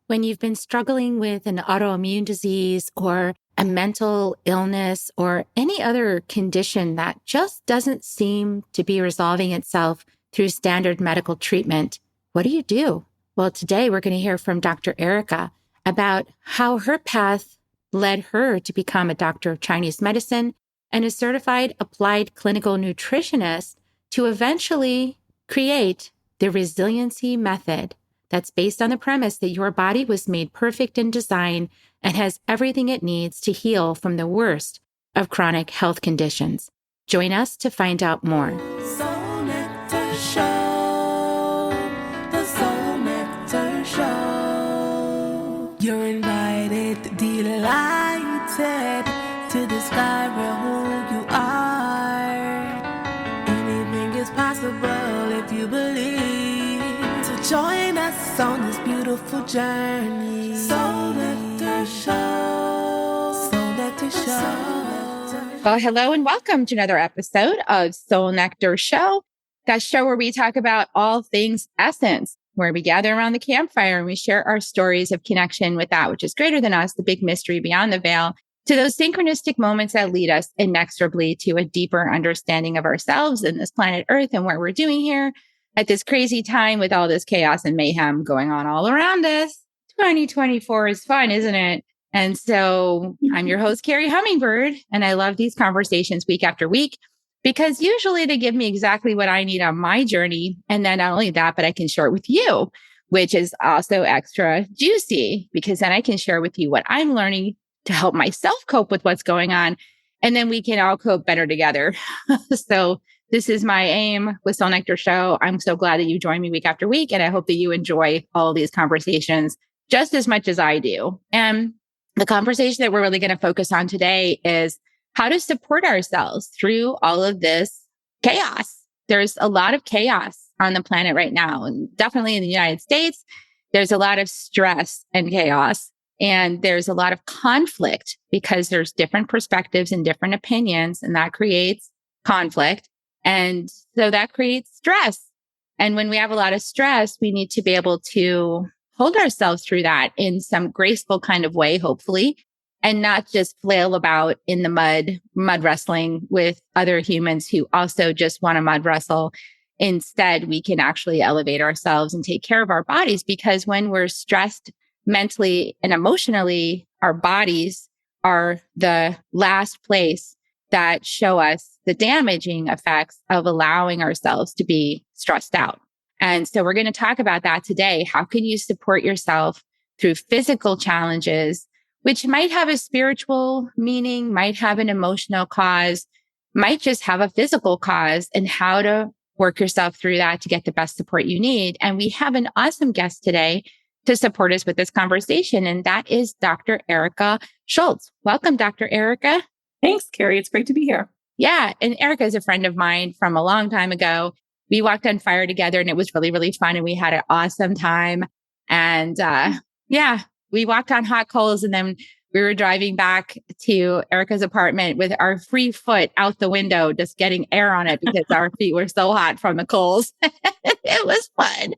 When you've been struggling with an autoimmune disease or a mental illness or any other condition that just doesn't seem to be resolving itself through standard medical treatment, what do you do? Well, today we're going to hear from Dr. Erika about how her path led her to become a doctor of Chinese medicine and a certified applied clinical nutritionist to eventually create the Resiliency Method that's based on the premise that your body was made perfect in design and has everything it needs to heal from the worst of chronic health conditions. Join us to find out more. Soul Nectar Show, the Soul Nectar Show. You're invited, delighted to discover who you are. Anything is possible if you believe. So join us on this beautiful journey. Soul Nectar Show, Soul Nectar Show. Well, hello and welcome to another episode of Soul Nectar Show, that show where we talk about all things essence, where we gather around the campfire and we share our stories of connection with that which is greater than us, the big mystery beyond the veil, to those synchronistic moments that lead us inexorably to a deeper understanding of ourselves and this planet Earth and what we're doing here at this crazy time with all this chaos and mayhem going on all around us. 2024 is fun, isn't it? And so I'm your host, Carrie Hummingbird, and I love these conversations week after week because usually they give me exactly what I need on my journey. And then not only that, but I can share it with you, which is also extra juicy because then I can share with you what I'm learning to help myself cope with what's going on. And then we can all cope better together. So this is my aim with Soul Nectar Show. I'm so glad that you join me week after week. And I hope that you enjoy all these conversations just as much as I do. And the conversation that we're really going to focus on today is how to support ourselves through all of this chaos. There's a lot of chaos on the planet right now, and definitely in the United States, there's a lot of stress and chaos, and there's a lot of conflict because there's different perspectives and different opinions, and that creates conflict. And so that creates stress. And when we have a lot of stress, we need to be able to hold ourselves through that in some graceful kind of way, hopefully, and not just flail about in the mud wrestling with other humans who also just want to mud wrestle. Instead, we can actually elevate ourselves and take care of our bodies, because when we're stressed mentally and emotionally, our bodies are the last place that show us the damaging effects of allowing ourselves to be stressed out. And so we're going to talk about that today. How can you support yourself through physical challenges, which might have a spiritual meaning, might have an emotional cause, might just have a physical cause, and how to work yourself through that to get the best support you need. And we have an awesome guest today to support us with this conversation, and that is Dr. Erika Schultz. Welcome, Dr. Erika. Thanks, Carrie. It's great to be here. Yeah. And Erika is a friend of mine from a long time ago. We walked on fire together and it was really, really fun. And we had an awesome time. And we walked on hot coals, and then we were driving back to Erika's apartment with our free foot out the window, just getting air on it because our feet were so hot from the coals. It was fun.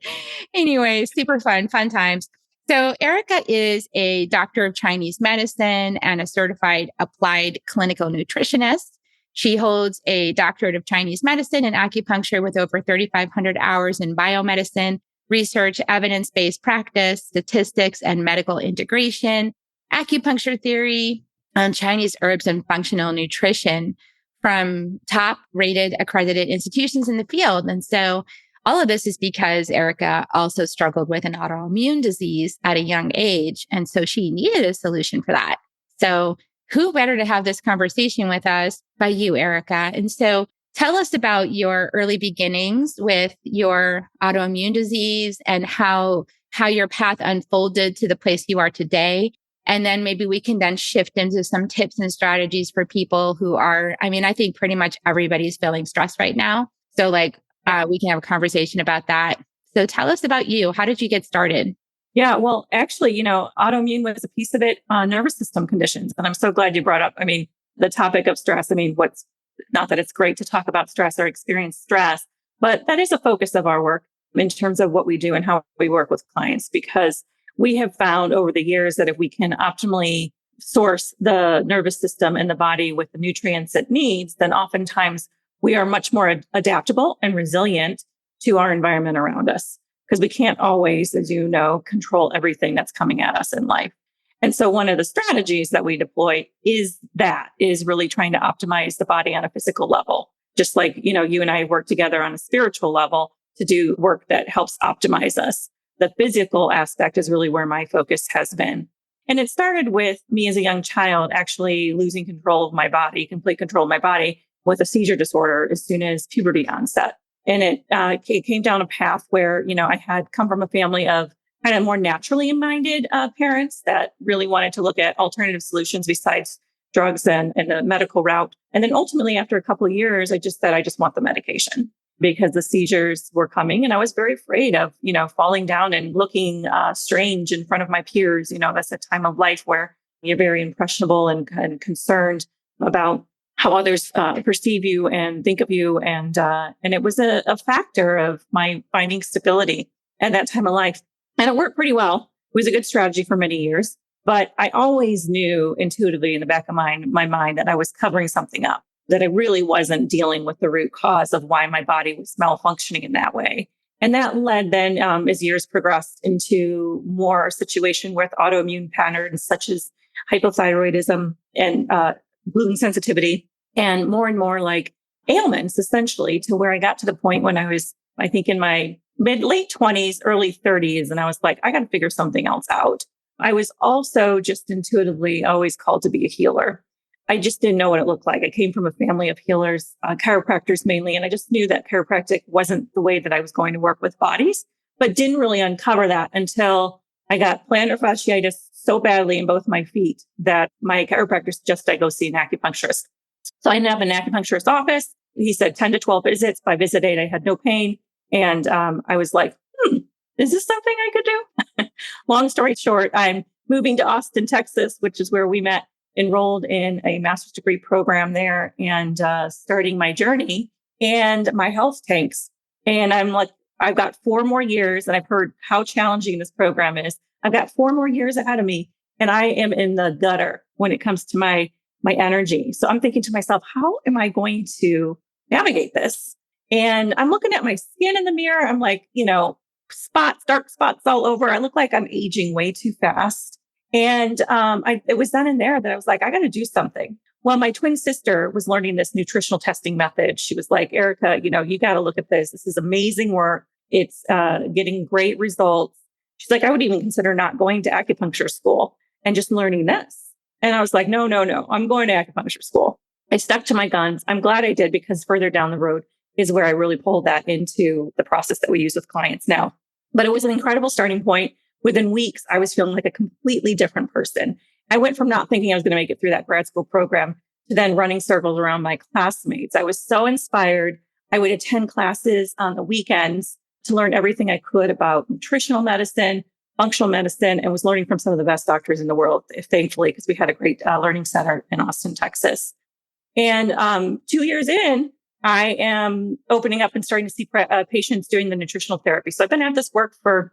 Anyway, super fun times. So Erika is a doctor of Chinese medicine and a certified applied clinical nutritionist. She holds a doctorate of Chinese medicine and acupuncture with over 3,500 hours in biomedicine, research, evidence-based practice, statistics, and medical integration, acupuncture theory, on Chinese herbs and functional nutrition from top-rated accredited institutions in the field. And so all of this is because Erika also struggled with an autoimmune disease at a young age. And so she needed a solution for that. So who better to have this conversation with us by you, Erika? And so tell us about your early beginnings with your autoimmune disease and how your path unfolded to the place you are today. And then maybe we can then shift into some tips and strategies for people who are, I think pretty much everybody's feeling stressed right now. So we can have a conversation about that. So tell us about you. How did you get started? Yeah, well, actually, autoimmune was a piece of it, nervous system conditions. And I'm so glad you brought up, the topic of stress. What's not that it's great to talk about stress or experience stress, but that is a focus of our work in terms of what we do and how we work with clients, because we have found over the years that if we can optimally source the nervous system and the body with the nutrients it needs, then oftentimes we are much more adaptable and resilient to our environment around us, because we can't always, as you know, control everything that's coming at us in life. And so one of the strategies that we deploy is really trying to optimize the body on a physical level. Just like, you and I work together on a spiritual level to do work that helps optimize us. The physical aspect is really where my focus has been. And it started with me as a young child actually losing control of my body, complete control of my body, with a seizure disorder as soon as puberty onset. And it came down a path where, I had come from a family of kind of more naturally minded parents that really wanted to look at alternative solutions besides drugs and the medical route. And then ultimately, after a couple of years, I just said, I just want the medication, because the seizures were coming. And I was very afraid of, falling down and looking strange in front of my peers. That's a time of life where you're very impressionable and concerned about how others perceive you and think of you. And it was a factor of my finding stability at that time of life. And it worked pretty well. It was a good strategy for many years. But I always knew intuitively in the back of my mind that I was covering something up, that I really wasn't dealing with the root cause of why my body was malfunctioning in that way. And that led then, as years progressed, into more situation with autoimmune patterns such as hypothyroidism and gluten sensitivity, and more like ailments, essentially, to where I got to the point when I was, I think, in my late 20s, early 30s. And I was like, I got to figure something else out. I was also just intuitively always called to be a healer. I just didn't know what it looked like. I came from a family of healers, chiropractors mainly, and I just knew that chiropractic wasn't the way that I was going to work with bodies, but didn't really uncover that until I got plantar fasciitis so badly in both my feet that my chiropractor suggested I go see an acupuncturist. So I ended up in an acupuncturist office. He said 10 to 12 visits. By visit 8, I had no pain. And I was like, is this something I could do? Long story short, I'm moving to Austin, Texas, which is where we met, enrolled in a master's degree program there, and starting my journey, and my health tanks. And I'm like, I've got 4 more years, and I've heard how challenging this program is. I've got 4 more years ahead of me, and I am in the gutter when it comes to my energy. So I'm thinking to myself, how am I going to navigate this? And I'm looking at my skin in the mirror. I'm like, dark spots all over. I look like I'm aging way too fast. And it was then and there that I was like, I got to do something. Well, my twin sister was learning this nutritional testing method. She was like, Erika, you got to look at this. This is amazing work. It's getting great results. She's like, I would even consider not going to acupuncture school and just learning this. And I was like, no, I'm going to acupuncture school. I stuck to my guns. I'm glad I did, because further down the road is where I really pulled that into the process that we use with clients now. But it was an incredible starting point. Within weeks, I was feeling like a completely different person. I went from not thinking I was going to make it through that grad school program to then running circles around my classmates. I was so inspired. I would attend classes on the weekends to learn everything I could about nutritional medicine, functional medicine, and was learning from some of the best doctors in the world, thankfully, because we had a great learning center in Austin, Texas. And 2 years in, I am opening up and starting to see patients doing the nutritional therapy. So I've been at this work for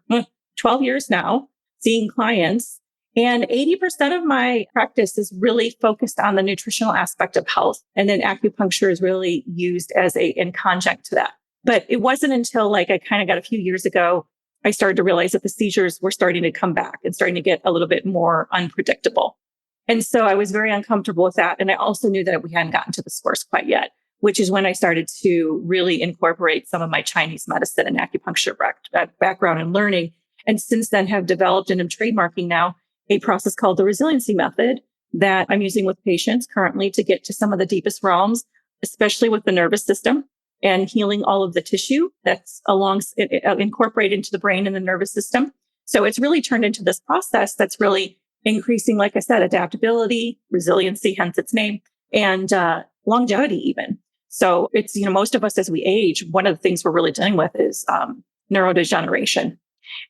12 years now, seeing clients, and 80% of my practice is really focused on the nutritional aspect of health. And then acupuncture is really used as in conjunct to that. But it wasn't until I kind of got a few years ago, I started to realize that the seizures were starting to come back and starting to get a little bit more unpredictable. And so I was very uncomfortable with that. And I also knew that we hadn't gotten to the source quite yet, which is when I started to really incorporate some of my Chinese medicine and acupuncture background and learning. And since then have developed and am trademarking now a process called the Resiliency Method that I'm using with patients currently to get to some of the deepest realms, especially with the nervous system and healing all of the tissue that's incorporated into the brain and the nervous system. So it's really turned into this process that's really increasing, like I said, adaptability, resiliency, hence its name, and longevity even. So it's, most of us as we age, one of the things we're really dealing with is neurodegeneration.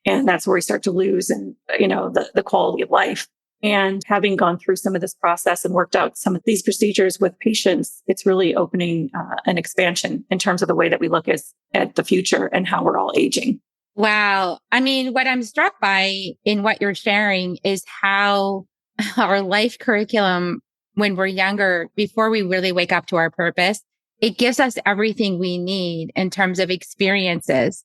And that's where we start to lose and, the quality of life. And having gone through some of this process and worked out some of these procedures with patients, it's really opening an expansion in terms of the way that we look at the future and how we're all aging. Wow. I mean, what I'm struck by in what you're sharing is how our life curriculum, when we're younger, before we really wake up to our purpose, it gives us everything we need in terms of experiences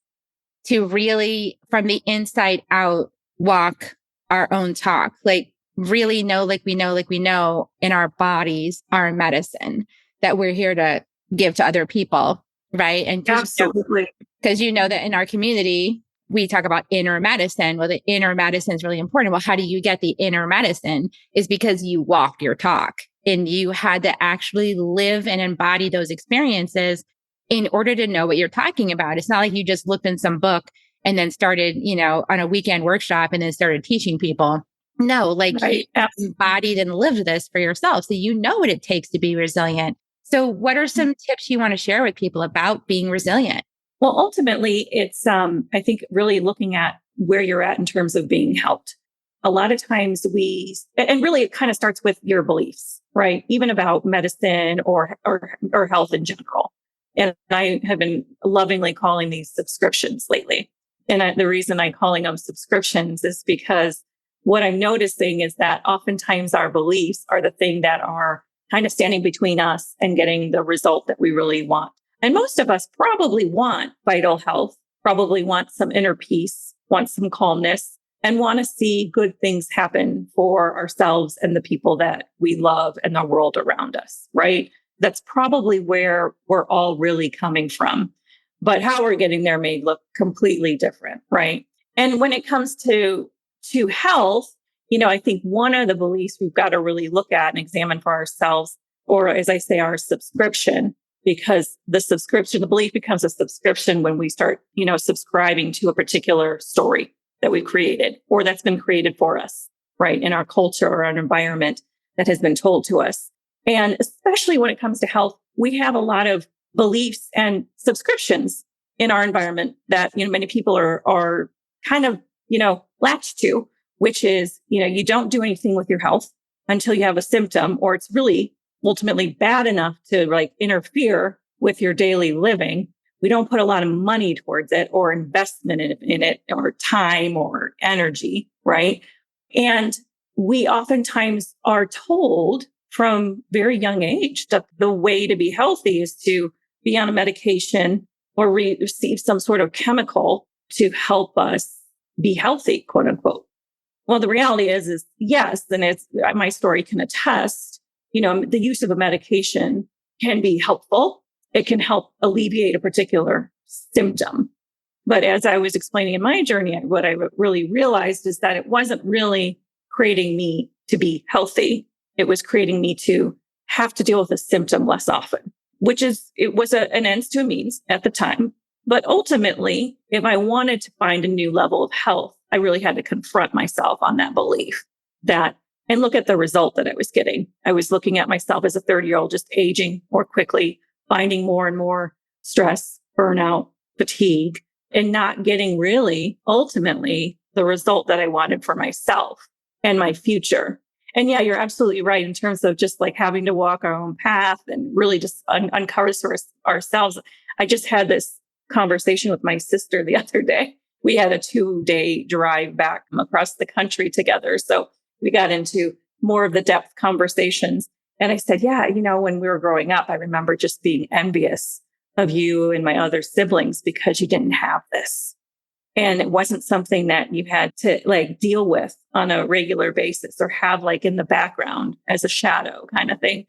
to really, from the inside out, walk our own talk, like really know, like we know in our bodies, our medicine that we're here to give to other people. Right. And Absolutely. because you know that in our community, we talk about inner medicine. Well, the inner medicine is really important. Well, how do you get the inner medicine? Is because you walk your talk and you had to actually live and embody those experiences in order to know what you're talking about. It's not like you just looked in some book and then started, on a weekend workshop and then started teaching people. No, like Right. you embodied and lived this for yourself. So you know what it takes to be resilient. So what are some tips you want to share with people about being resilient? Well, ultimately, it's, I think, really looking at where you're at in terms of being helped. A lot of times and really it kind of starts with your beliefs, right? Even about medicine or health in general. And I have been lovingly calling these subscriptions lately. And the reason I'm calling them subscriptions is because what I'm noticing is that oftentimes our beliefs are the thing that are kind of standing between us and getting the result that we really want. And most of us probably want vital health, probably want some inner peace, want some calmness, and want to see good things happen for ourselves and the people that we love and the world around us, right? That's probably where we're all really coming from. But how we're getting there may look completely different, right? And when it comes to health, I think one of the beliefs we've got to really look at and examine for ourselves, or as I say, our subscription, because the belief becomes a subscription when we start, subscribing to a particular story that we've created or that's been created for us, right? In our culture or our environment that has been told to us. And especially when it comes to health, we have a lot of beliefs and subscriptions in our environment that, many people are kind of, latched to, which is, you don't do anything with your health until you have a symptom, or it's really ultimately bad enough to interfere with your daily living. We don't put a lot of money towards it or investment in it or time or energy, right? And we oftentimes are told from very young age that the way to be healthy is to be on a medication or receive some sort of chemical to help us be healthy, quote unquote. Well, the reality is yes, and it's my story can attest, the use of a medication can be helpful. It can help alleviate a particular symptom. But as I was explaining in my journey, what I really realized is that it wasn't really creating me to be healthy. It was creating me to have to deal with a symptom less often, it was an ends to a means at the time. But ultimately, if I wanted to find a new level of health, I really had to confront myself on that belief and look at the result that I was getting. I was looking at myself as a 30-year-old, just aging more quickly, finding more and more stress, burnout, fatigue, and not getting really ultimately the result that I wanted for myself and my future. And yeah, you're absolutely right in terms of just like having to walk our own path and really just uncover ourselves. I just had this conversation with my sister the other day. We had a 2-day drive back across the country together. So we got into more of the depth conversations. And I said, yeah, when we were growing up, I remember just being envious of you and my other siblings because you didn't have this. And it wasn't something that you had to deal with on a regular basis or have in the background as a shadow kind of thing.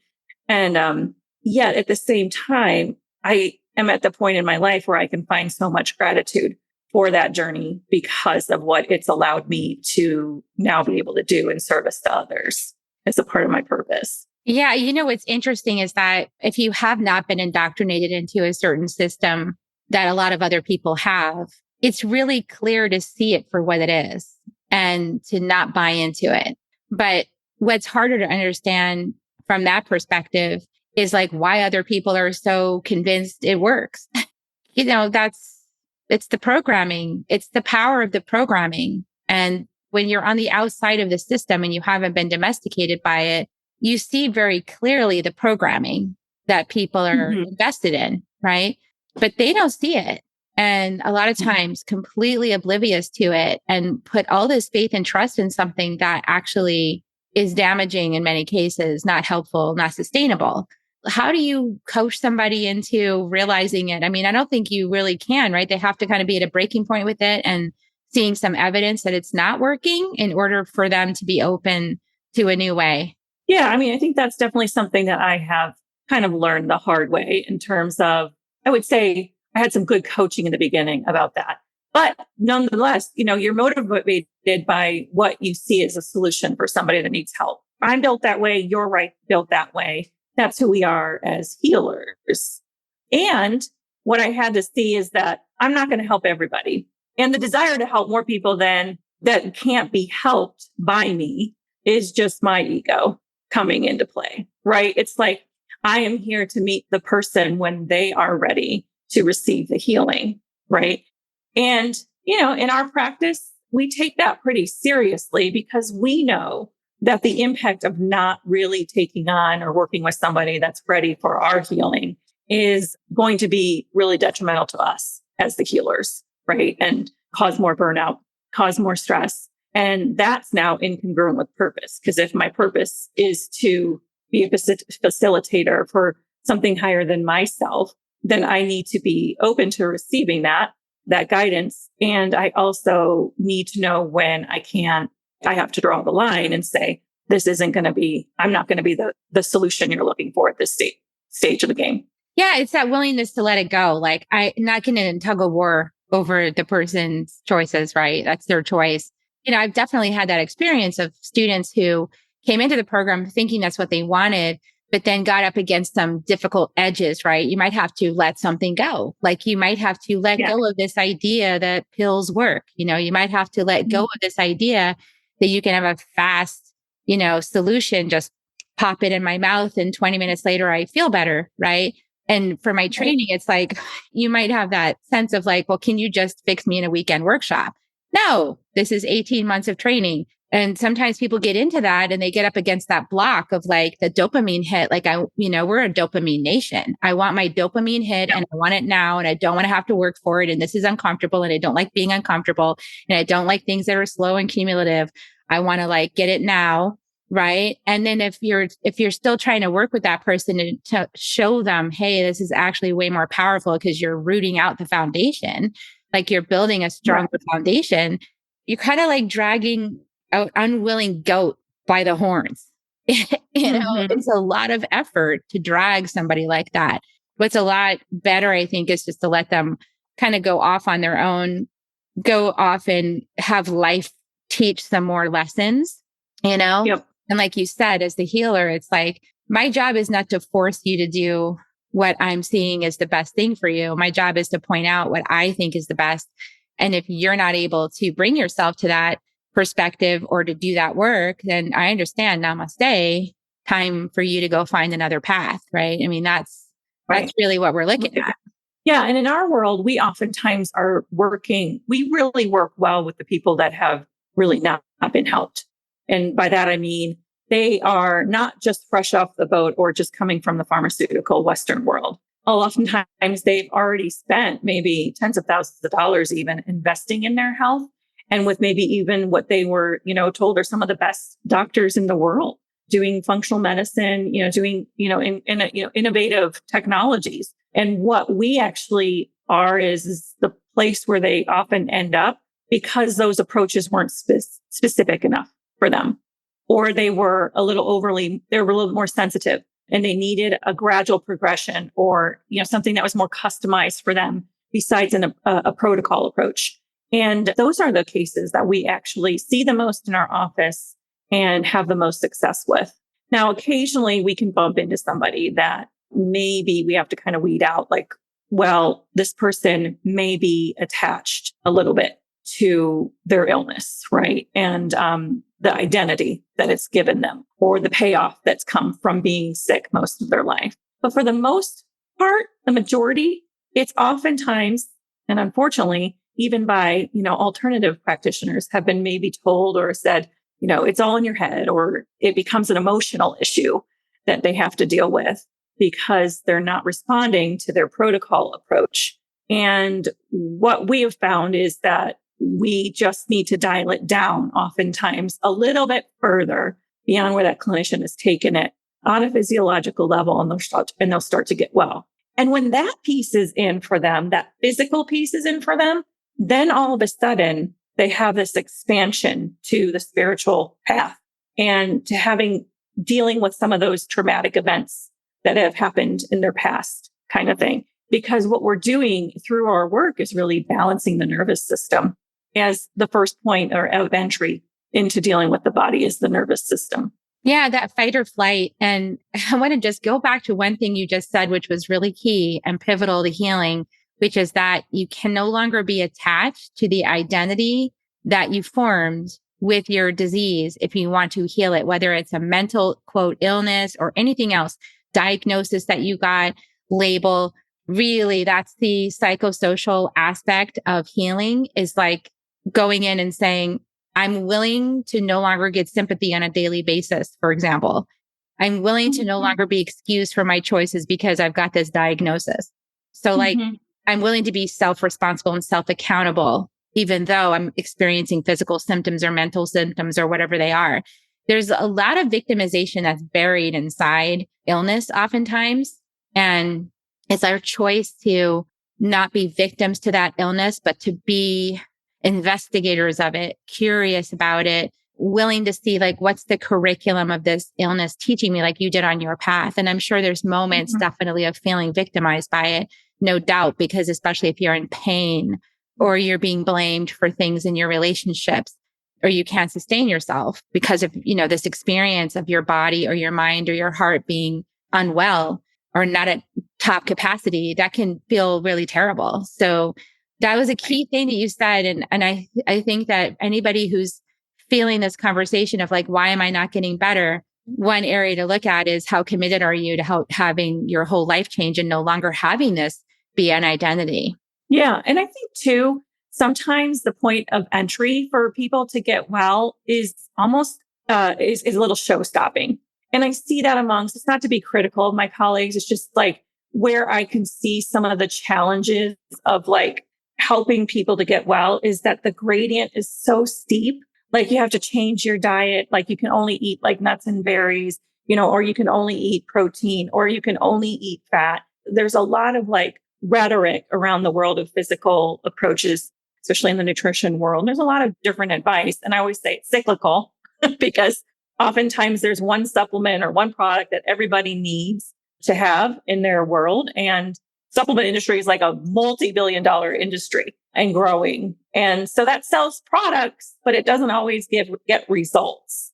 And yet at the same time, I am at the point in my life where I can find so much gratitude for that journey because of what it's allowed me to now be able to do in service to others as a part of my purpose. Yeah. What's interesting is that if you have not been indoctrinated into a certain system that a lot of other people have, it's really clear to see it for what it is and to not buy into it. But what's harder to understand from that perspective is why other people are so convinced it works. It's the programming. It's the power of the programming. And when you're on the outside of the system and you haven't been domesticated by it, you see very clearly the programming that people are invested in, right? But they don't see it. And a lot of times completely oblivious to it and put all this faith and trust in something that actually is damaging in many cases, not helpful, not sustainable. How do you coach somebody into realizing it? I mean, I don't think you really can, right? They have to kind of be at a breaking point with it and seeing some evidence that it's not working in order for them to be open to a new way. Yeah, I mean, I think that's definitely something that I have kind of learned the hard way in terms of, I would say I had some good coaching in the beginning about that. But nonetheless, you're motivated by what you see as a solution for somebody that needs help. I'm built that way. You're right, built that way. That's who we are as healers. And what I had to see is that I'm not going to help everybody. And the desire to help more people than that can't be helped by me is just my ego coming into play, right? It's like, I am here to meet the person when they are ready to receive the healing, right? And, in our practice, we take that pretty seriously because we know that the impact of not really taking on or working with somebody that's ready for our healing is going to be really detrimental to us as the healers, right? And cause more burnout, cause more stress. And that's now incongruent with purpose. Because if my purpose is to be a facilitator for something higher than myself, then I need to be open to receiving that guidance. And I also need to know when I have to draw the line and say, I'm not going to be the solution you're looking for at this stage of the game. Yeah, it's that willingness to let it go. Like I'm not getting in tug of war over the person's choices, right? That's their choice. I've definitely had that experience of students who came into the program thinking that's what they wanted, but then got up against some difficult edges, right? You might have to let something go. Like you might have to let go of this idea that pills work. You might have to let go of this idea that you can have a fast, solution, just pop it in my mouth and 20 minutes later, I feel better, right? And for my training, it's like, you might have that sense of like, well, can you just fix me in a weekend workshop? No, this is 18 months of training. And sometimes people get into that and they get up against that block of like the dopamine hit. Like we're a dopamine nation. I want my dopamine hit and I want it now. And I don't want to have to work for it. And this is uncomfortable. And I don't like being uncomfortable. And I don't like things that are slow and cumulative. I want to like get it now. Right. And then if you're still trying to work with that person to show them, hey, this is actually way more powerful because you're rooting out the foundation, like you're building a stronger foundation, you're kind of like dragging an unwilling goat by the horns. It's a lot of effort to drag somebody like that. What's a lot better, I think, is just to let them kind of go off on their own, go off and have life teach some more lessons, Yep. And like you said, as the healer, it's like, my job is not to force you to do what I'm seeing is the best thing for you. My job is to point out what I think is the best. And if you're not able to bring yourself to that perspective or to do that work, then I understand, namaste, time for you to go find another path, right? I mean, that's really what we're looking at. Yeah. And in our world, we oftentimes we really work well with the people that have really not been helped. And by that, I mean, they are not just fresh off the boat or just coming from the pharmaceutical Western world. Oftentimes, they've already spent maybe tens of thousands of dollars even investing in their health. And with maybe even what they were, told are some of the best doctors in the world doing functional medicine, doing, innovative technologies. And what we actually are is the place where they often end up because those approaches weren't specific enough for them, or they were a little more sensitive and they needed a gradual progression or, something that was more customized for them besides a protocol approach. And those are the cases that we actually see the most in our office and have the most success with. Now, occasionally we can bump into somebody that maybe we have to kind of weed out, like, well, this person may be attached a little bit to their illness, right? And the identity that it's given them or the payoff that's come from being sick most of their life. But for the most part, the majority, it's oftentimes, and unfortunately, even by, alternative practitioners have been maybe told or said, it's all in your head, or it becomes an emotional issue that they have to deal with because they're not responding to their protocol approach. And what we have found is that we just need to dial it down oftentimes a little bit further beyond where that clinician has taken it on a physiological level, and they'll start to get well. And when that piece is in for them, that physical piece is in for them, then all of a sudden they have this expansion to the spiritual path and to dealing with some of those traumatic events that have happened in their past kind of thing. Because what we're doing through our work is really balancing the nervous system as the first point of entry into dealing with the body is the nervous system. Yeah, that fight or flight. And I want to just go back to one thing you just said, which was really key and pivotal to healing, which is that you can no longer be attached to the identity that you formed with your disease if you want to heal it, whether it's a mental, quote, illness or anything else, diagnosis that you got, label. Really, that's the psychosocial aspect of healing, is like going in and saying, I'm willing to no longer get sympathy on a daily basis, for example. I'm willing to no longer be excused for my choices because I've got this diagnosis. So like, I'm willing to be self-responsible and self-accountable, even though I'm experiencing physical symptoms or mental symptoms or whatever they are. There's a lot of victimization that's buried inside illness oftentimes. And it's our choice to not be victims to that illness, but to be investigators of it, curious about it, willing to see like, what's the curriculum of this illness teaching me, like you did on your path. And I'm sure there's moments definitely of feeling victimized by it, no doubt, because especially if you're in pain or you're being blamed for things in your relationships, or you can't sustain yourself because of, this experience of your body or your mind or your heart being unwell or not at top capacity, that can feel really terrible. So that was a key thing that you said. And I think that anybody who's feeling this conversation of like, why am I not getting better? One area to look at is how committed are you to having your whole life change and no longer having this be an identity? Yeah. And I think too, sometimes the point of entry for people to get well is almost is a little show stopping. And I see that amongst, it's not to be critical of my colleagues. It's just like where I can see some of the challenges of like helping people to get well is that the gradient is so steep. Like you have to change your diet. Like you can only eat like nuts and berries, or you can only eat protein, or you can only eat fat. There's a lot of like rhetoric around the world of physical approaches, especially in the nutrition world. There's a lot of different advice. And I always say it's cyclical because oftentimes there's one supplement or one product that everybody needs to have in their world. And supplement industry is like a multi-billion-dollar industry and growing. And so that sells products, but it doesn't always get results.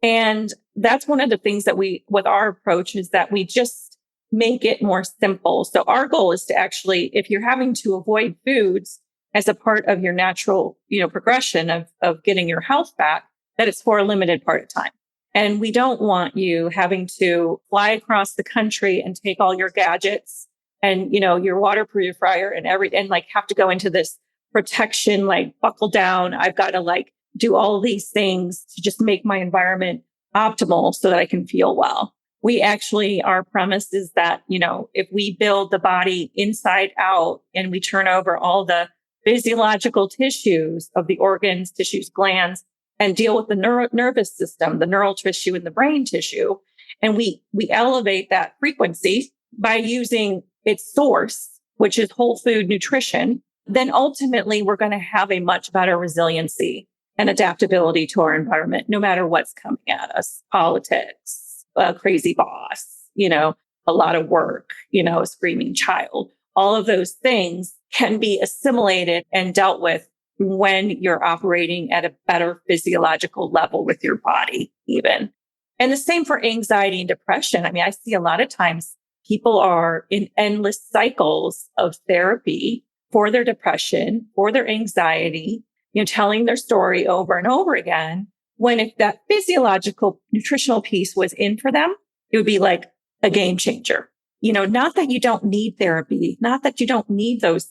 And that's one of the things that with our approach is that we just make it more simple. So our goal is to actually, if you're having to avoid foods as a part of your natural, progression of getting your health back, that it's for a limited part of time. And we don't want you having to fly across the country and take all your gadgets and, your water purifier and like have to go into this protection, like buckle down. I've got to like do all these things to just make my environment optimal so that I can feel well. Our premise is that, if we build the body inside out and we turn over all the physiological tissues of the organs, tissues, glands, and deal with the nervous system, the neural tissue and the brain tissue. And we elevate that frequency by using its source, which is whole food nutrition. Then ultimately we're going to have a much better resiliency and adaptability to our environment, no matter what's coming at us, politics, a crazy boss, a lot of work, a screaming child. All of those things can be assimilated and dealt with when you're operating at a better physiological level with your body, even. And the same for anxiety and depression. I mean, I see a lot of times people are in endless cycles of therapy for their depression, for their anxiety, telling their story over and over again. When if that physiological nutritional piece was in for them, it would be like a game changer. Not that you don't need therapy, not that you don't need those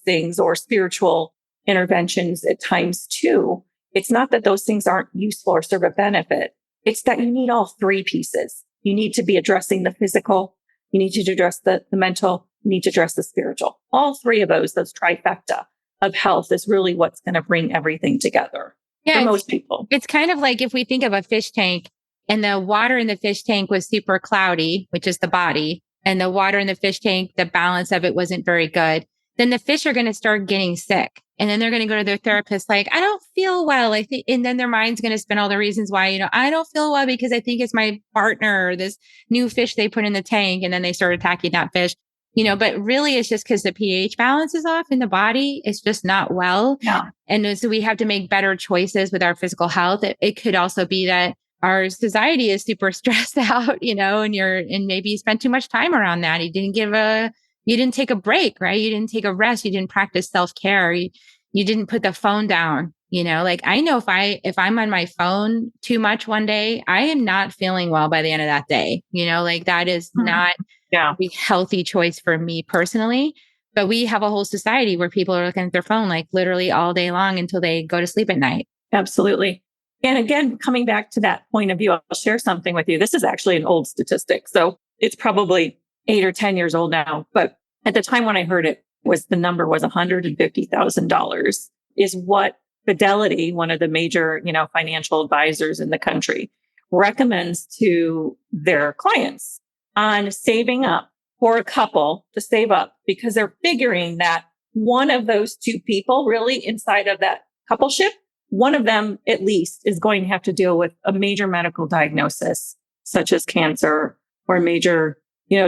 things or spiritual interventions at times too. It's not that those things aren't useful or serve a benefit. It's that you need all three pieces. You need to be addressing the physical. You need to address the mental. you need to address the spiritual. All three of those trifecta of health is really what's going to bring everything together for most people. It's kind of like if we think of a fish tank and the water in the fish tank was super cloudy, which is the body, and the water in the fish tank, the balance of it wasn't very good, then the fish are going to start getting sick. And then they're going to go to their therapist like, I don't feel well. I think, and then their mind's going to spin all the reasons why, I don't feel well because I think it's my partner or this new fish they put in the tank. And then they start attacking that fish, but really it's just because the pH balance is off in the body. It's just not well. Yeah. And so we have to make better choices with our physical health. It could also be that our society is super stressed out, and maybe you spent too much time around that. You didn't take a break, right? You didn't take a rest. You didn't practice self-care. You didn't put the phone down, like I know if I'm on my phone too much one day, I am not feeling well by the end of that day, like that is not a healthy choice for me personally. But we have a whole society where people are looking at their phone like literally all day long until they go to sleep at night. Absolutely. And again, coming back to that point of view, I'll share something with you. This is actually an old statistic. So it's probably 8 or 10 years old now. But at the time when I heard it, the number was $150,000 is what Fidelity, one of the major, financial advisors in the country, recommends to their clients on saving up for a couple to save up, because they're figuring that one of those two people really inside of that coupleship, one of them at least is going to have to deal with a major medical diagnosis, such as cancer or a major,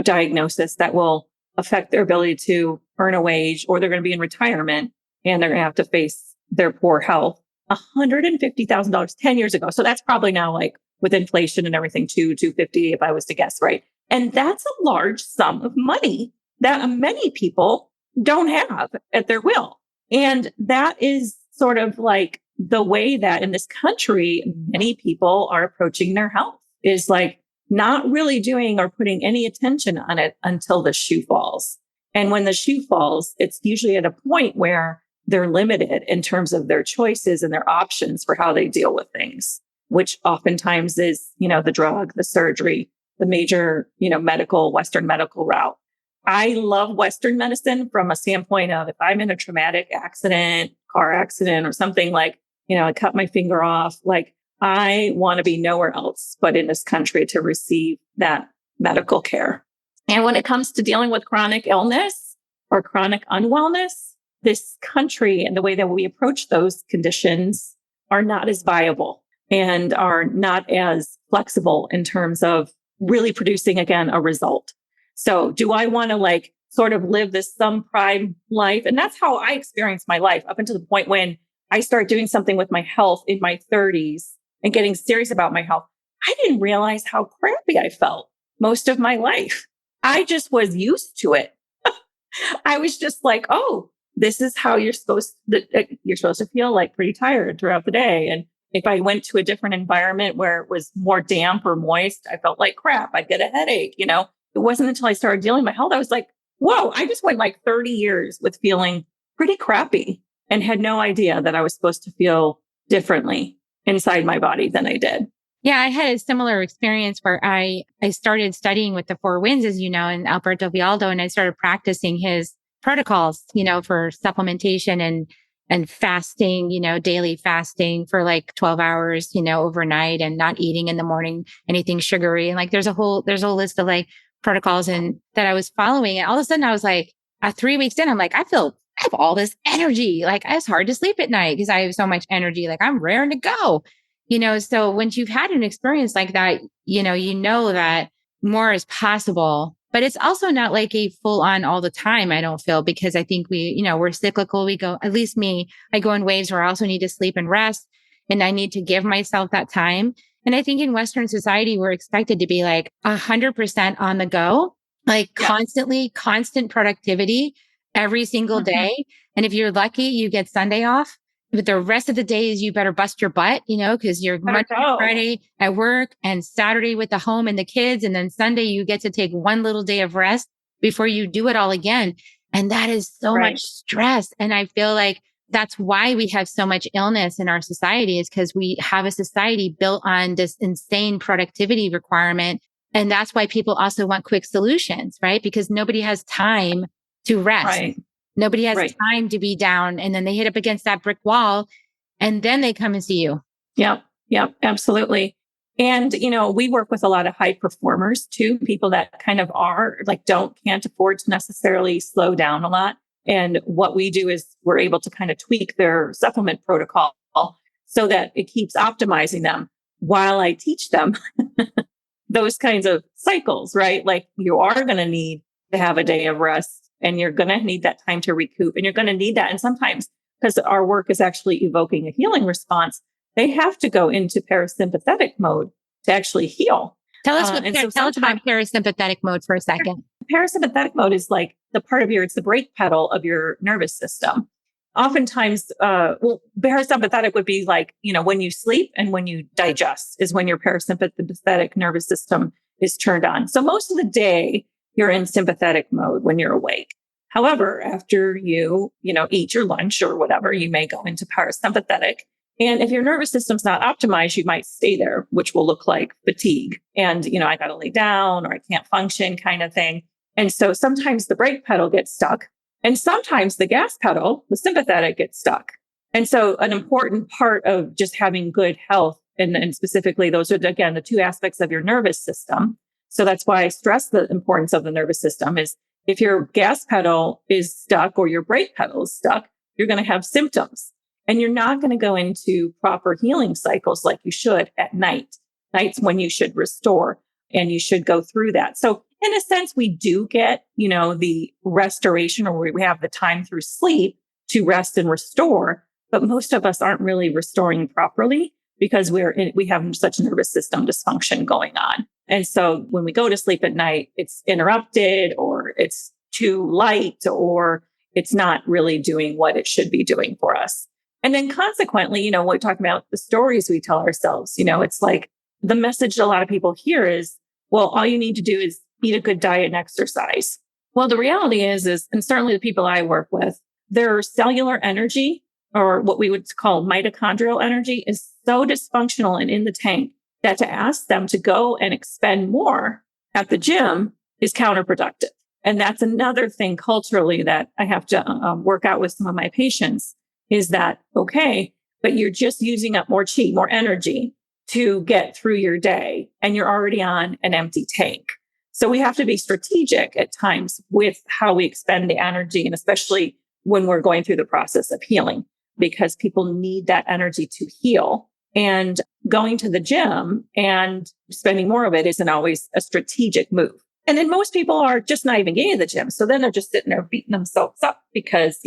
diagnosis that will affect their ability to earn a wage, or they're going to be in retirement and they're going to have to face their poor health. $150,000 10 years ago. So that's probably now like with inflation and everything, 250 if I was to guess, right? And that's a large sum of money that many people don't have at their will. And that is sort of like the way that in this country, many people are approaching their health, is like not really doing or putting any attention on it until the shoe falls. And when the shoe falls, it's usually at a point where they're limited in terms of their choices and their options for how they deal with things, which oftentimes is, the drug, the surgery, the major, Western medical route. I love Western medicine from a standpoint of if I'm in a traumatic accident, car accident, or something like, I cut my finger off, like I want to be nowhere else but in this country to receive that medical care. And when it comes to dealing with chronic illness or chronic unwellness, this country and the way that we approach those conditions are not as viable and are not as flexible in terms of really producing, again, a result. So do I want to sort of live this some prime life? And that's how I experienced my life up until the point when I started doing something with my health in my 30s and getting serious about my health. I didn't realize how crappy I felt most of my life. I just was used to it. I was just like, oh, this is how you're supposed to feel, like pretty tired throughout the day. And if I went to a different environment where it was more damp or moist, I felt like crap. I'd get a headache. It wasn't until I started dealing with my health, I was like, whoa, I just went like 30 years with feeling pretty crappy and had no idea that I was supposed to feel differently inside my body than I did. Yeah, I had a similar experience where I started studying with the Four Winds, as you know, and Alberto Villoldo, and I started practicing his protocols, for supplementation and fasting, daily fasting for like 12 hours, overnight, and not eating in the morning anything sugary. And like there's a whole list of like protocols and that I was following. And all of a sudden I was like, 3 weeks in, I'm like, I have all this energy. Like it's hard to sleep at night because I have so much energy. Like I'm raring to go. So when you've had an experience like that, you know that more is possible, but it's also not like a full on all the time. I don't feel, because I think we're cyclical. We go, at least me, I go in waves where I also need to sleep and rest, and I need to give myself that time. And I think in Western society, we're expected to be like 100% on the go, like constantly, constant productivity every single day. And if you're lucky, you get Sunday off. But the rest of the days, you better bust your butt, because you're Monday, Friday at work, and Saturday with the home and the kids. And then Sunday, you get to take one little day of rest before you do it all again. And that is so much stress. And I feel like that's why we have so much illness in our society, is because we have a society built on this insane productivity requirement And that's why people also want quick solutions, right? Because nobody has time to rest. Right. Nobody has Right. time to be down. And then they hit up against that brick wall and then they come and see you. Yep. Yep. Absolutely. And, we work with a lot of high performers too, people that kind of are like, can't afford to necessarily slow down a lot. And what we do is we're able to kind of tweak their supplement protocol so that it keeps optimizing them while I teach them those kinds of cycles, right? Like you are going to need to have a day of rest and you're going to need that time to recoup and you're going to need that. And sometimes because our work is actually evoking a healing response, they have to go into parasympathetic mode to actually heal. Tell us about parasympathetic mode for a second. Parasympathetic mode is like the part of it's the brake pedal of your nervous system. Oftentimes, parasympathetic would be like, when you sleep and when you digest is when your parasympathetic nervous system is turned on. So most of the day, you're in sympathetic mode when you're awake. However, after you, eat your lunch or whatever, you may go into parasympathetic. And if your nervous system's not optimized, you might stay there, which will look like fatigue. And, I got to lay down or I can't function kind of thing. And so sometimes the brake pedal gets stuck and sometimes the gas pedal, the sympathetic gets stuck. And so an important part of just having good health and specifically those are, again, the two aspects of your nervous system. So that's why I stress the importance of the nervous system is if your gas pedal is stuck or your brake pedal is stuck, you're going to have symptoms. And you're not going to go into proper healing cycles like you should at night. Night's when you should restore and you should go through that. So in a sense, we do get, the restoration or we have the time through sleep to rest and restore. But most of us aren't really restoring properly because we have such nervous system dysfunction going on. And so when we go to sleep at night, it's interrupted or it's too light or it's not really doing what it should be doing for us. And then consequently, we're talking about the stories we tell ourselves, it's like the message a lot of people hear is, well, all you need to do is eat a good diet and exercise. Well, the reality is, and certainly the people I work with, their cellular energy or what we would call mitochondrial energy is so dysfunctional and in the tank that to ask them to go and expend more at the gym is counterproductive. And that's another thing culturally that I have to work out with some of my patients is that, okay, but you're just using up more chi, more energy to get through your day and you're already on an empty tank. So we have to be strategic at times with how we expend the energy and especially when we're going through the process of healing because people need that energy to heal. And going to the gym and spending more of it isn't always a strategic move. And then most people are just not even getting to the gym. So then they're just sitting there beating themselves up because,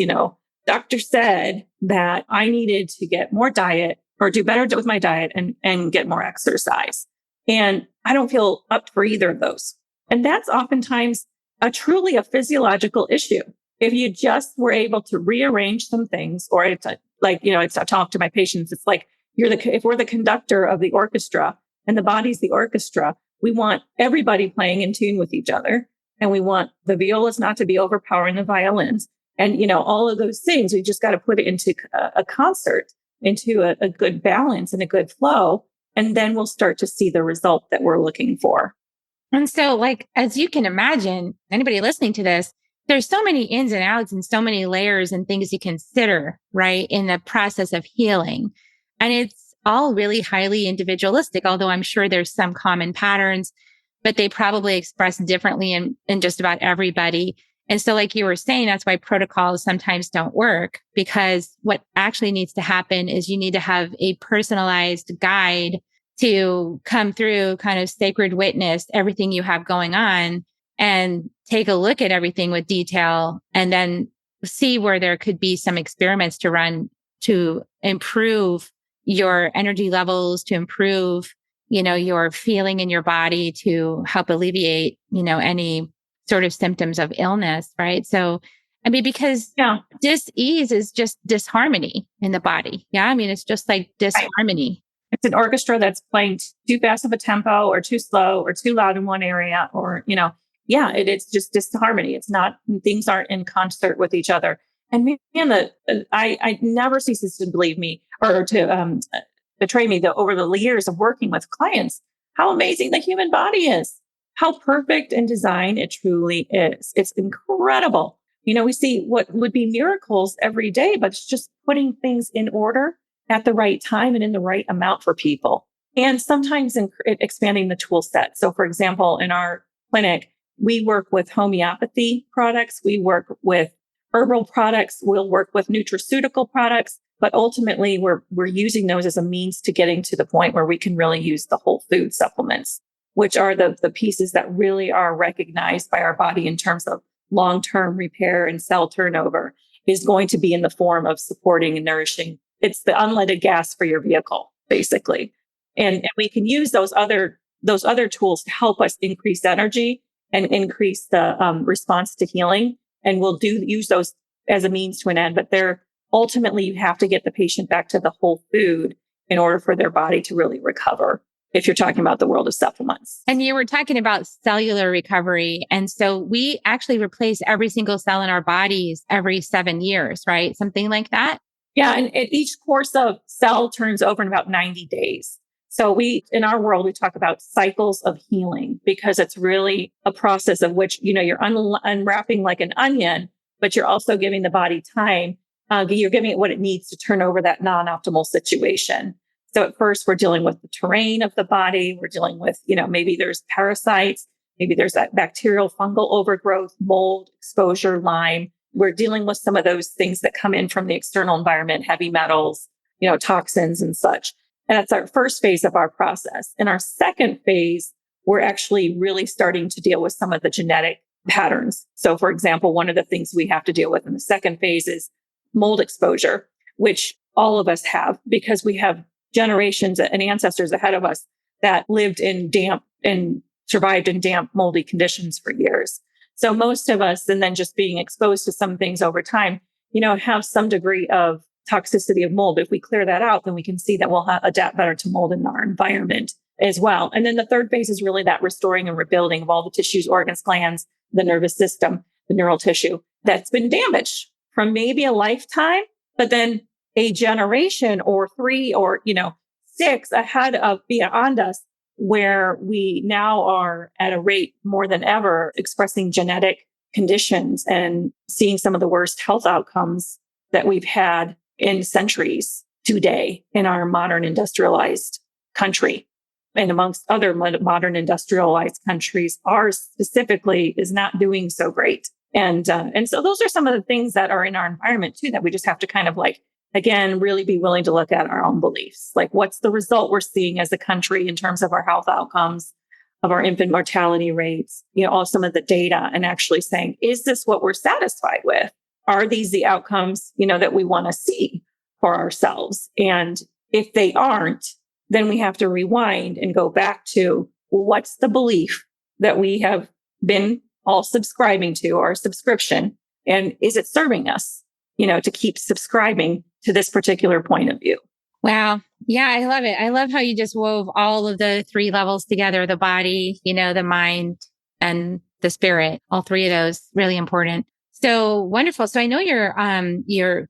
doctor said that I needed to get more diet or do better with my diet and get more exercise. And I don't feel up for either of those. And that's oftentimes truly a physiological issue. If you just were able to rearrange some things, or it's like, it's I talk to my patients, it's like if we're the conductor of the orchestra and the body's the orchestra, we want everybody playing in tune with each other. And we want the violas not to be overpowering the violins. And, all of those things, we just got to put it into a concert, into a good balance and a good flow. And then we'll start to see the result that we're looking for. And so, as you can imagine, anybody listening to this, there's so many ins and outs and so many layers and things you consider, right, in the process of healing. And it's all really highly individualistic, although I'm sure there's some common patterns, but they probably express differently in just about everybody. And so like you were saying, that's why protocols sometimes don't work, because what actually needs to happen is you need to have a personalized guide to come through, kind of sacred witness everything you have going on and take a look at everything with detail and then see where there could be some experiments to run to improve your energy levels, to improve, your feeling in your body, to help alleviate, any sort of symptoms of illness, right? So, because dis-ease is just disharmony in the body. Yeah. It's just like disharmony. It's an orchestra that's playing too fast of a tempo or too slow or too loud in one area or, it's just disharmony. It's not, things aren't in concert with each other. And man, I never ceases to believe me or to betray me over the years of working with clients, how amazing the human body is. how perfect in design it truly is. It's incredible. We see what would be miracles every day, but it's just putting things in order at the right time and in the right amount for people. And sometimes expanding the tool set. So for example, in our clinic, we work with homeopathy products. We work with herbal products. We'll work with nutraceutical products, but ultimately we're using those as a means to getting to the point where we can really use the whole food supplements, which are the pieces that really are recognized by our body in terms of long-term repair and cell turnover, is going to be in the form of supporting and nourishing. It's the unleaded gas for your vehicle, basically. And we can use those other tools to help us increase energy and increase the response to healing. And we'll use those as a means to an end, but ultimately you have to get the patient back to the whole food in order for their body to really recover, if you're talking about the world of supplements. And you were talking about cellular recovery. And so we actually replace every single cell in our bodies every 7 years, right? Something like that. Yeah. And each course of cell turns over in about 90 days. So in our world, we talk about cycles of healing because it's really a process of which, you're unwrapping like an onion, but you're also giving the body time. You're giving it what it needs to turn over that non-optimal situation. So at first we're dealing with the terrain of the body. We're dealing with, maybe there's parasites, maybe there's that bacterial fungal overgrowth, mold, exposure, Lyme. We're dealing with some of those things that come in from the external environment, heavy metals, toxins and such. And that's our first phase of our process. In our second phase, we're actually really starting to deal with some of the genetic patterns. So for example, one of the things we have to deal with in the second phase is mold exposure, which all of us have because we have generations and ancestors ahead of us that lived in damp and survived in damp, moldy conditions for years. So most of us, and then just being exposed to some things over time, have some degree of toxicity of mold. If we clear that out, then we can see that we'll adapt better to mold in our environment as well. And then the third phase is really that restoring and rebuilding of all the tissues, organs, glands, the nervous system, the neural tissue that's been damaged from maybe a lifetime, but then a generation or 3 or, 6 ahead of beyond us, where we now are at a rate more than ever expressing genetic conditions and seeing some of the worst health outcomes that we've had in centuries today in our modern industrialized country. And amongst other modern industrialized countries, ours specifically is not doing so great. And so those are some of the things that are in our environment too, that we just have to kind of again, really be willing to look at our own beliefs. Like what's the result we're seeing as a country in terms of our health outcomes, of our infant mortality rates, all some of the data, and actually saying, is this what we're satisfied with? Are these the outcomes, that we want to see for ourselves? And if they aren't, then we have to rewind and go back to what's the belief that we have been all subscribing to, our subscription, and is it serving us, to keep subscribing to this particular point of view? Wow. Yeah, I love it. I love how you just wove all of the 3 levels together, the body, the mind and the spirit, all 3 of those really important. So wonderful. So I know you're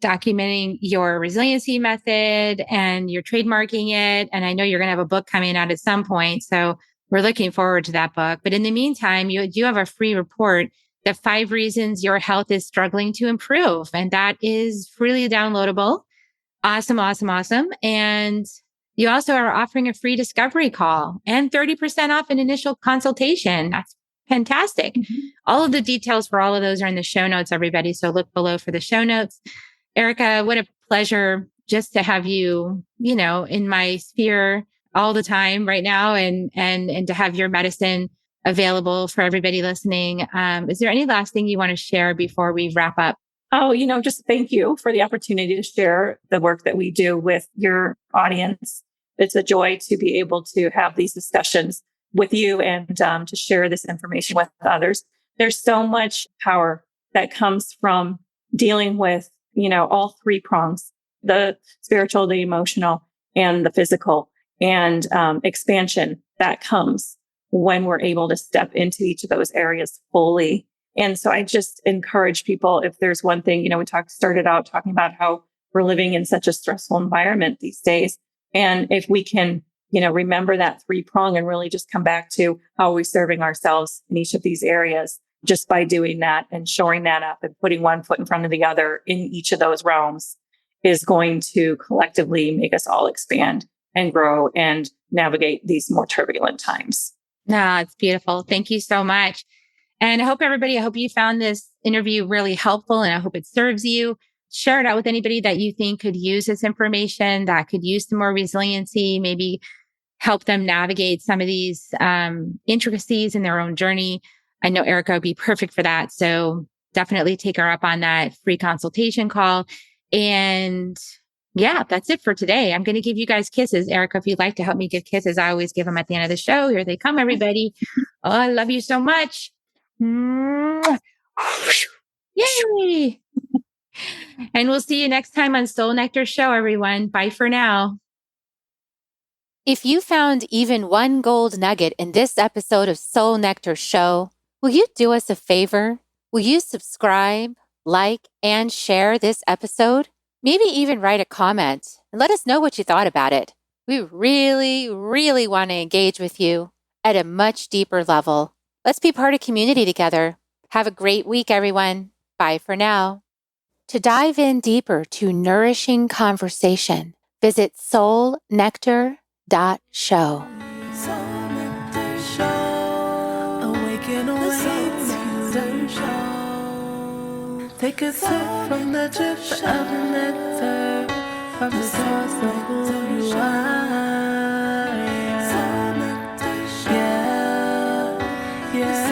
documenting your resiliency method and you're trademarking it. And I know you're going to have a book coming out at some point. So we're looking forward to that book. But in the meantime, you do have a free report, the 5 reasons your health is struggling to improve. And that is freely downloadable. Awesome, awesome, awesome. And you also are offering a free discovery call and 30% off an initial consultation. That's fantastic. Mm-hmm. All of the details for all of those are in the show notes, everybody. So look below for the show notes. Erika, what a pleasure just to have you, in my sphere all the time right now and to have your medicine available for everybody listening. Is there any last thing you want to share before we wrap up? Oh, just thank you for the opportunity to share the work that we do with your audience. It's a joy to be able to have these discussions with you and to share this information with others. There's so much power that comes from dealing with, all 3 prongs, the spiritual, the emotional, and the physical, and expansion that comes when we're able to step into each of those areas fully. And so I just encourage people, if there's one thing, we started out talking about how we're living in such a stressful environment these days. And if we can, remember that 3-prong and really just come back to how are we serving ourselves in each of these areas. Just by doing that and shoring that up and putting one foot in front of the other in each of those realms is going to collectively make us all expand and grow and navigate these more turbulent times. It's beautiful. Thank you so much. And I hope you found this interview really helpful, and I hope it serves you. Share it out with anybody that you think could use this information, that could use some more resiliency, maybe help them navigate some of these intricacies in their own journey. I know Erika would be perfect for that. So definitely take her up on that free consultation call. And yeah, that's it for today. I'm going to give you guys kisses. Erika, if you'd like to help me give kisses, I always give them at the end of the show. Here they come, everybody. Oh, I love you so much. Yay. And we'll see you next time on Soul Nectar Show, everyone. Bye for now. If you found even one gold nugget in this episode of Soul Nectar Show, will you do us a favor? Will you subscribe, like, and share this episode? Maybe even write a comment and let us know what you thought about it. We really, really want to engage with you at a much deeper level. Let's be part of community together. Have a great week, everyone. Bye for now. To dive in deeper to nourishing conversation, visit soulnectar.show. Soul Nectar Show. Awaken, the show. Take a sip from the drip of nectar, from the source of who you are. Yeah, yeah.